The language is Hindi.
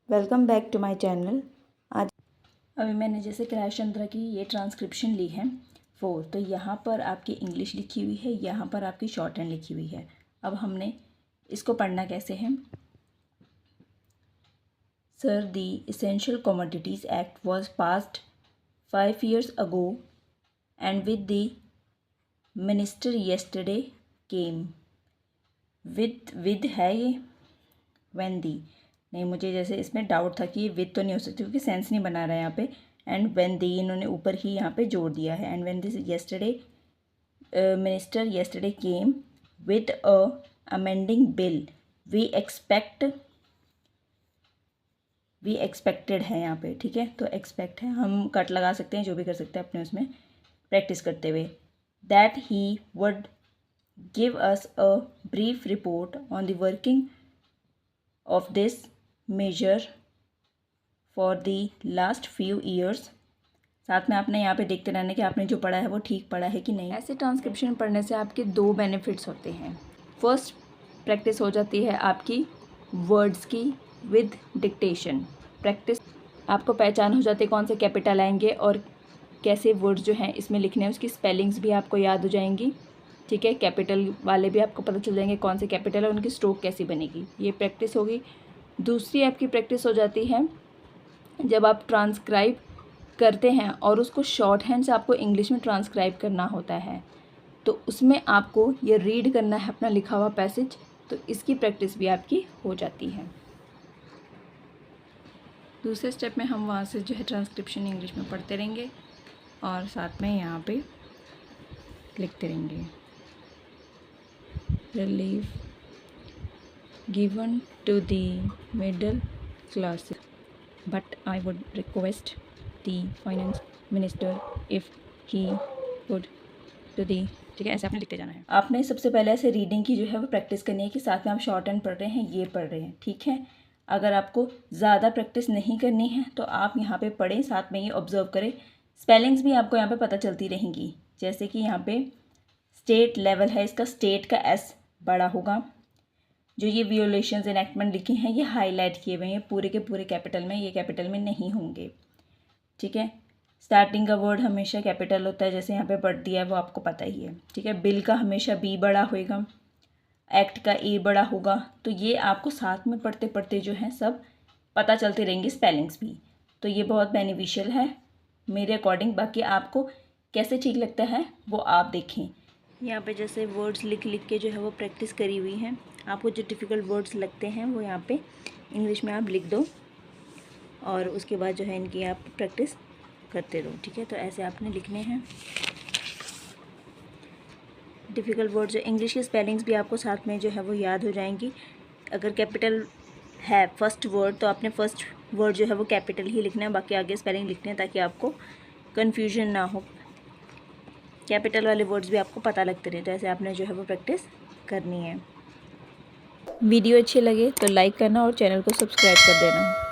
Welcome back to my channel. आज अभी मैंने जैसे क्रैश चंद्रा की ये ट्रांसक्रिप्शन ली है 4, तो यहाँ पर आपकी इंग्लिश लिखी हुई है, यहाँ पर आपकी शॉर्ट हैंड लिखी हुई है। अब हमने इसको पढ़ना कैसे है। Sir, the essential commodities act was passed 5 years ago and with the minister yesterday came with है ये when the नहीं, मुझे जैसे इसमें डाउट था कि ये विद तो नहीं हो सकती क्योंकि सेंस नहीं बना रहा है यहाँ पे। एंड व्हेन दी इन्होंने ऊपर ही यहाँ पे जोड़ दिया है। And when this yesterday minister yesterday came with a amending bill we expected है यहाँ पे, ठीक है। तो एक्सपेक्ट है, हम कट लगा सकते हैं, जो भी कर सकते हैं अपने उसमें प्रैक्टिस करते हुए। That he would give us a brief report on the working of this measure for the last few years. साथ में आपने यहाँ पे देखते रहना कि आपने जो पढ़ा है वो ठीक पढ़ा है कि नहीं। ऐसे ट्रांसक्रिप्शन पढ़ने से आपके 2 बेनिफिट्स होते हैं। फर्स्ट, प्रैक्टिस हो जाती है आपकी वर्ड्स की विद डिक्टेशन। प्रैक्टिस, आपको पहचान हो जाती है कौन से कैपिटल आएंगे और कैसे वर्ड्स जो हैं इसमें लिखने हैं, उसकी स्पेलिंग्स भी आपको याद हो जाएंगी, ठीक है। कैपिटल वाले भी आपको पता चल जाएंगे कौन से कैपिटल है, उनकी स्ट्रोक कैसी बनेगी, ये प्रैक्टिस होगी। दूसरी आपकी प्रैक्टिस हो जाती है जब आप ट्रांसक्राइब करते हैं और उसको शॉर्ट हैंड से आपको इंग्लिश में ट्रांसक्राइब करना होता है, तो उसमें आपको ये रीड करना है अपना लिखा हुआ पैसेज, तो इसकी प्रैक्टिस भी आपकी हो जाती है। दूसरे स्टेप में हम वहाँ से जो है ट्रांसक्रिप्शन इंग्लिश में पढ़ते रहेंगे और साथ में यहाँ पे लिखते रहेंगे। Relief given to the middle classes, but I would request the finance minister if he would to the, ठीक है। ऐसे आपने लिखते जाना है। आपने सबसे पहले ऐसे रीडिंग की जो है वो प्रैक्टिस करनी है कि साथ में आप शॉर्ट हैंड पढ़ रहे हैं, ये पढ़ रहे हैं, ठीक है। अगर आपको ज़्यादा प्रैक्टिस नहीं करनी है तो आप यहाँ पे पढ़ें, साथ में ये ऑब्जर्व करें। स्पेलिंग्स भी आपको यहाँ पे पता चलती रहेंगी, जैसे कि यहाँ पे स्टेट लेवल है, इसका स्टेट का एस बड़ा होगा। जो ये वियोलेशंस एनैक्टमेंट लिखे हैं ये हाईलाइट किए हुए हैं पूरे के पूरे कैपिटल में, ये कैपिटल में नहीं होंगे, ठीक है। स्टार्टिंग का वर्ड हमेशा कैपिटल होता है, जैसे यहाँ पे पढ़ दिया है वो आपको पता ही है, ठीक है। बिल का हमेशा बी बड़ा होएगा, एक्ट का ए बड़ा होगा। तो ये आपको साथ में पढ़ते पढ़ते जो है सब पता चलते रहेंगे, स्पेलिंग्स भी। तो ये बहुत बेनिफिशियल है मेरे अकॉर्डिंग। बाकी आपको कैसे ठीक लगता है वो आप देखें। यहाँ पे जैसे वर्ड्स लिख लिख के जो है वो प्रैक्टिस करी हुई है। आपको जो डिफ़िकल्ट वर्ड्स लगते हैं वो यहाँ पे इंग्लिश में आप लिख दो और उसके बाद जो है इनकी आप प्रैक्टिस करते रहो, ठीक है। तो ऐसे आपने लिखने हैं डिफ़िकल्ट वर्ड्स। जो इंग्लिश की स्पेलिंग्स भी आपको साथ में जो है वो याद हो जाएंगी। अगर कैपिटल है फर्स्ट वर्ड तो आपने फर्स्ट वर्ड जो है वो कैपिटल ही लिखना है, बाकी आगे स्पेलिंग लिखने हैं ताकि आपको कन्फ्यूजन ना हो। कैपिटल वाले वर्ड्स भी आपको पता लगते रहे, तो ऐसे आपने जो है वो प्रैक्टिस करनी है। वीडियो अच्छे लगे तो लाइक करना और चैनल को सब्सक्राइब कर देना।